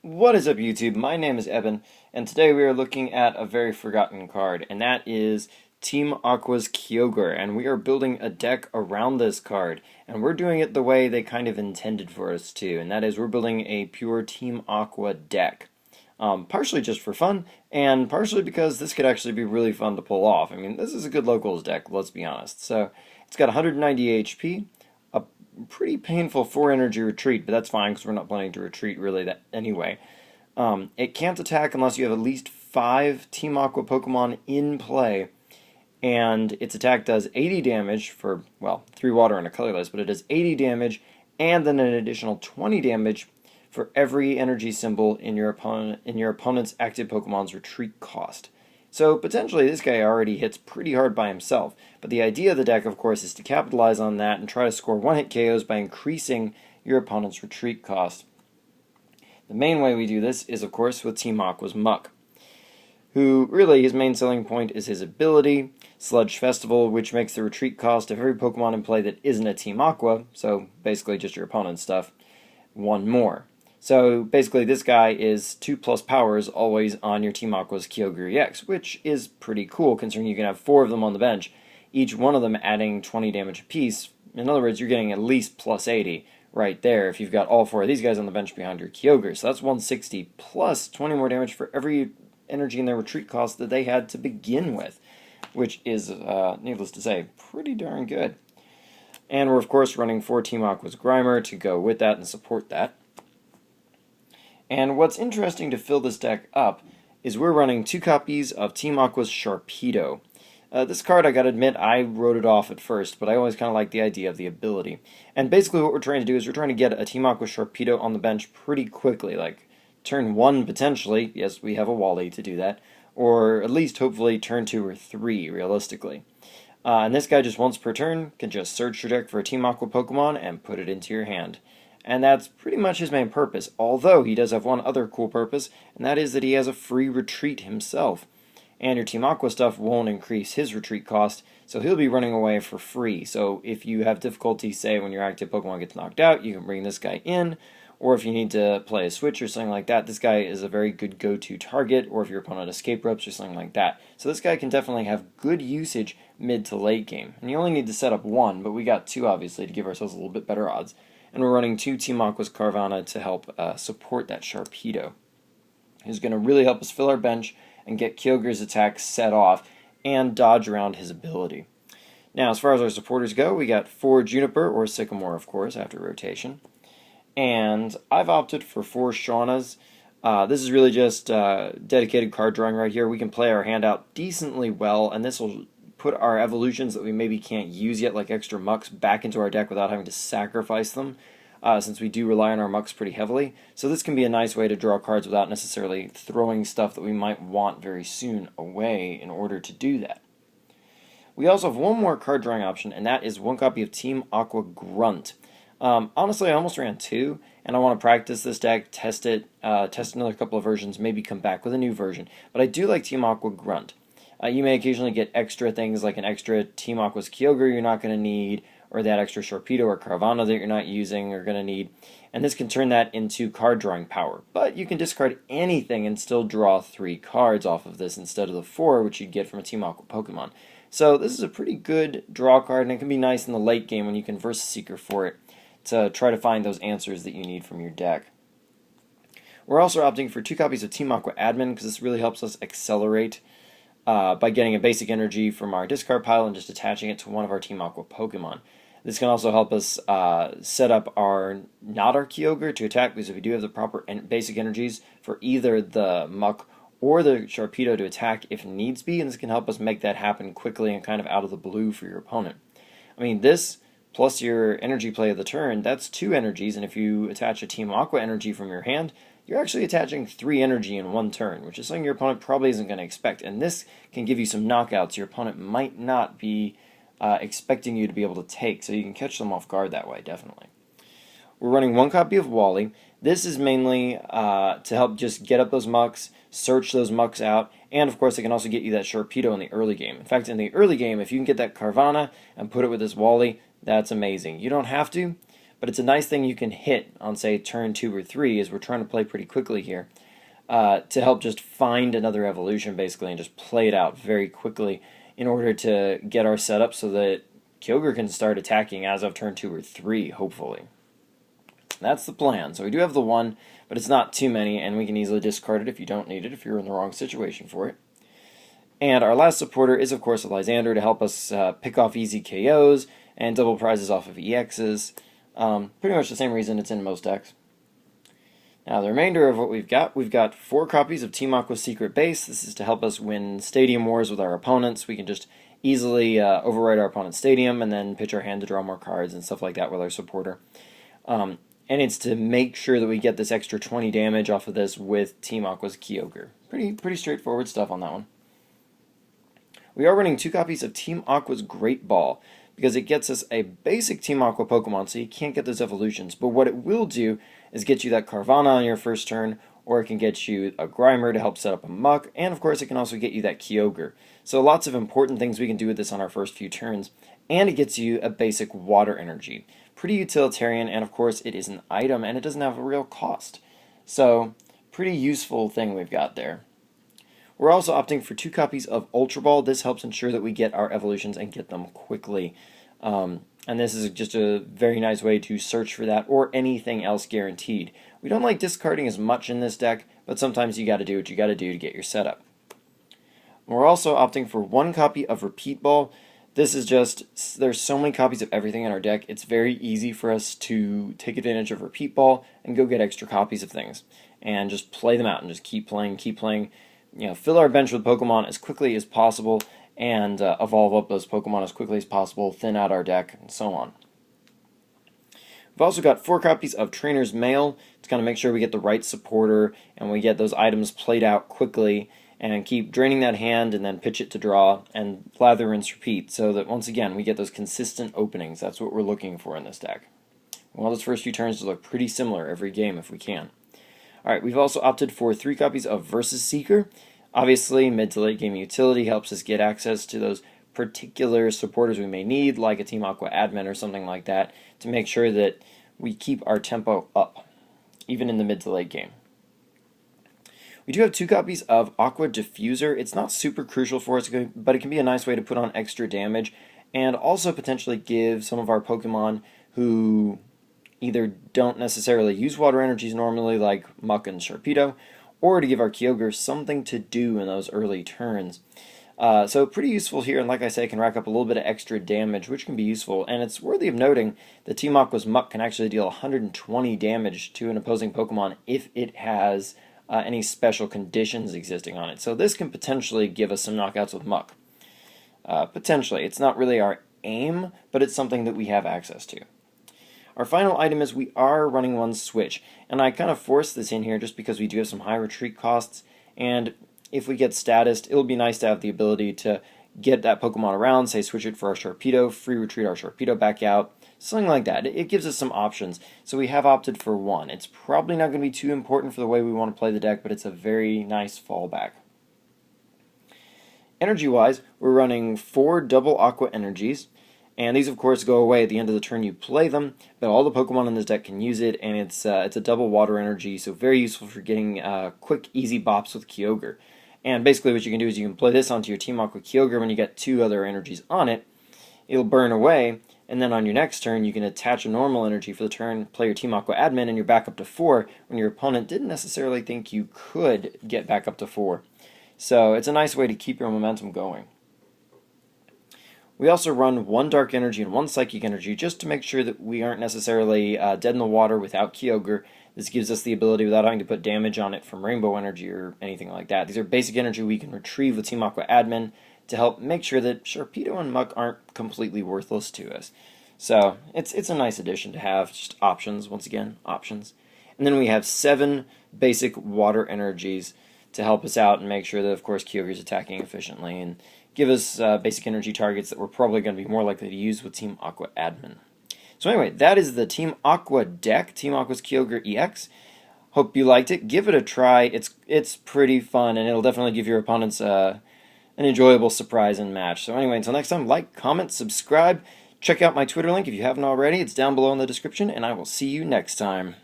What is up, YouTube? My name is Evan, and today we are looking at a very forgotten card, and that is Team Aqua's Kyogre, and we are building a deck around this card, and we're doing it the way they kind of intended for us to, and that is we're building a pure Team Aqua deck. Partially just for fun, and partially because this could actually be really fun to pull off. I mean, this is a good locals deck, let's be honest. So, it's got 190 HP, a pretty painful 4 energy retreat, but that's fine because we're not planning to retreat really that anyway. It can't attack unless you have at least 5 Team Aqua Pokemon in play, and its attack does 80 damage for, well, 3 water and a colorless, but it does 80 damage and then an additional 20 damage for every energy symbol in your opponent's active Pokemon's retreat cost. So potentially this guy already hits pretty hard by himself, but the idea of the deck, of course, is to capitalize on that and try to score one-hit KOs by increasing your opponent's retreat cost. The main way we do this is, of course, with Team Aqua's Muck, who really his main selling point is his ability, Sludge Festival, which makes the retreat cost of every Pokemon in play that isn't a Team Aqua, so basically just your opponent's stuff, 1 more. So basically this guy is 2+ powers always on your Team Aqua's Kyogre EX, which is pretty cool considering you can have 4 of them on the bench, each one of them adding 20 damage apiece. In other words, you're getting at least plus 80 right there if you've got all 4 of these guys on the bench behind your Kyogre. So that's 160 plus 20 more damage for every energy in their retreat cost that they had to begin with, which is, needless to say, pretty darn good. And we're, of course, running 4 Team Aqua's Grimer to go with that and support that. And what's interesting to fill this deck up is we're running 2 copies of Team Aqua's Sharpedo. This card, I gotta admit, I wrote it off at first, but I always kind of like the idea of the ability. And basically what we're trying to do is we're trying to get a Team Aqua Sharpedo on the bench pretty quickly, like turn 1 potentially, yes, we have a Wally to do that, or at least hopefully turn 2 or 3, realistically. And this guy just once per turn can just search your deck for a Team Aqua Pokemon and put it into your hand. And that's pretty much his main purpose, although he does have one other cool purpose, and that is that he has a free retreat himself. And your Team Aqua stuff won't increase his retreat cost, so he'll be running away for free. So if you have difficulty, say, when your active Pokemon gets knocked out, you can bring this guy in, or if you need to play a switch or something like that, this guy is a very good go-to target, or if your opponent escape ropes or something like that. So this guy can definitely have good usage mid to late game. And you only need to set up 1, but we got 2 obviously to give ourselves a little bit better odds. And we're running 2 Team Aqua's Carvanha to help support that Sharpedo. Who's going to really help us fill our bench and get Kyogre's attacks set off and dodge around his ability. Now, as far as our supporters go, we got 4 Juniper, or Sycamore, of course, after rotation. And I've opted for 4 Shaunas. This is really just dedicated card drawing right here. We can play our hand out decently well, and this will put our evolutions that we maybe can't use yet, like extra mucks, back into our deck without having to sacrifice them, since we do rely on our mucks pretty heavily. So this can be a nice way to draw cards without necessarily throwing stuff that we might want very soon away in order to do that. We also have one more card drawing option, and that is 1 copy of Team Aqua Grunt. Honestly, I almost ran 2, and I want to practice this deck, test it, test another couple of versions, maybe come back with a new version. But I do like Team Aqua Grunt. You may occasionally get extra things like an extra Team Aqua's Kyogre you're not going to need, or that extra Sharpedo or Carvanha that you're not using or going to need, and this can turn that into card drawing power. But you can discard anything and still draw 3 cards off of this instead of the 4 which you'd get from a Team Aqua Pokemon. So this is a pretty good draw card, and it can be nice in the late game when you can Versus Seeker for it to try to find those answers that you need from your deck. We're also opting for 2 copies of Team Aqua Admin because this really helps us accelerate by getting a basic energy from our discard pile and just attaching it to one of our Team Aqua Pokemon. This can also help us set up not our Kyogre to attack, because if we do have the proper basic energies for either the Muck or the Sharpedo to attack if needs be, and this can help us make that happen quickly and kind of out of the blue for your opponent. I mean, this plus your energy play of the turn, that's 2 energies, and if you attach a Team Aqua energy from your hand, you're actually attaching 3 energy in 1 turn, which is something your opponent probably isn't going to expect. And this can give you some knockouts your opponent might not be expecting you to be able to take, so you can catch them off guard that way, definitely. We're running 1 copy of Wally. This is mainly to help just get up those mucks, search those mucks out, and of course it can also get you that Sharpedo in the early game. In fact, in the early game, if you can get that Carvanha and put it with this Wally, that's amazing. You don't have to, but it's a nice thing you can hit on, say, turn 2 or 3, as we're trying to play pretty quickly here, to help just find another evolution, basically, and just play it out very quickly in order to get our setup so that Kyogre can start attacking as of turn 2 or 3, hopefully. That's the plan. So we do have the 1, but it's not too many, and we can easily discard it if you don't need it, if you're in the wrong situation for it. And our last supporter is, of course, Lysander to help us pick off easy KOs and double prizes off of EXs. Pretty much the same reason it's in most decks. Now, the remainder of what we've got 4 copies of Team Aqua's Secret Base. This is to help us win Stadium Wars with our opponents. We can just easily override our opponent's stadium and then pitch our hand to draw more cards and stuff like that with our supporter. And it's to make sure that we get this extra 20 damage off of this with Team Aqua's Kyogre. Pretty straightforward stuff on that one. We are running 2 copies of Team Aqua's Great Ball, because it gets us a basic Team Aqua Pokemon, so you can't get those evolutions. But what it will do is get you that Carvanha on your first turn, or it can get you a Grimer to help set up a Muck, and of course it can also get you that Kyogre. So lots of important things we can do with this on our first few turns, and it gets you a basic Water Energy. Pretty utilitarian, and of course it is an item, and it doesn't have a real cost. So, pretty useful thing we've got there. We're also opting for 2 copies of Ultra Ball. This helps ensure that we get our evolutions and get them quickly. And this is just a very nice way to search for that or anything else guaranteed. We don't like discarding as much in this deck, but sometimes you gotta do what you gotta do to get your setup. We're also opting for 1 copy of Repeat Ball. This is just, there's so many copies of everything in our deck, it's very easy for us to take advantage of Repeat Ball and go get extra copies of things. And just play them out and just keep playing, fill our bench with Pokemon as quickly as possible and evolve up those Pokemon as quickly as possible, thin out our deck, and so on. We've also got 4 copies of Trainer's Mail to kind of make sure we get the right supporter and we get those items played out quickly and keep draining that hand and then pitch it to draw and lather, rinse, repeat, so that once again we get those consistent openings. That's what we're looking for in this deck. We want those first few turns to look pretty similar every game if we can. Alright, we've also opted for 3 copies of Versus Seeker. Obviously, mid to late game utility helps us get access to those particular supporters we may need, like a Team Aqua admin or something like that, to make sure that we keep our tempo up, even in the mid to late game. We do have 2 copies of Aqua Diffuser. It's not super crucial for us, but it can be a nice way to put on extra damage, and also potentially give some of our Pokemon who either don't necessarily use water energies normally, like Muck and Sharpedo, or to give our Kyogre something to do in those early turns. So pretty useful here, and like I say, can rack up a little bit of extra damage, which can be useful. And it's worthy of noting that Team Aqua's Muck can actually deal 120 damage to an opposing Pokemon if it has any special conditions existing on it. So this can potentially give us some knockouts with Muck. Potentially. It's not really our aim, but it's something that we have access to. Our final item is we are running 1 switch, and I kind of forced this in here just because we do have some high retreat costs, and if we get statused, it'll be nice to have the ability to get that Pokemon around, say switch it for our Sharpedo, free retreat our Sharpedo back out, something like that. It gives us some options, so we have opted for 1. It's probably not going to be too important for the way we want to play the deck, but it's a very nice fallback. Energy-wise, we're running 4 double Aqua Energies, and these, of course, go away at the end of the turn you play them, but all the Pokemon in this deck can use it, and it's a double water energy, so very useful for getting quick, easy bops with Kyogre. And basically what you can do is you can play this onto your Team Aqua Kyogre when you get 2 other energies on it. It'll burn away, and then on your next turn you can attach a normal energy for the turn, play your Team Aqua Admin, and you're back up to 4 when your opponent didn't necessarily think you could get back up to 4. So it's a nice way to keep your momentum going. We also run 1 Dark Energy and 1 Psychic Energy just to make sure that we aren't necessarily dead in the water without Kyogre. This gives us the ability without having to put damage on it from Rainbow Energy or anything like that. These are basic energy we can retrieve with Team Aqua Admin to help make sure that Sharpedo and Muck aren't completely worthless to us. So it's a nice addition to have, just options, once again, options. And then we have 7 basic water energies to help us out and make sure that, of course, Kyogre is attacking efficiently and give us basic energy targets that we're probably going to be more likely to use with Team Aqua Admin. So anyway, that is the Team Aqua deck, Team Aqua's Kyogre EX. Hope you liked it. Give it a try. It's pretty fun, and it'll definitely give your opponents an enjoyable surprise and match. So anyway, until next time, like, comment, subscribe. Check out my Twitter link if you haven't already. It's down below in the description, and I will see you next time.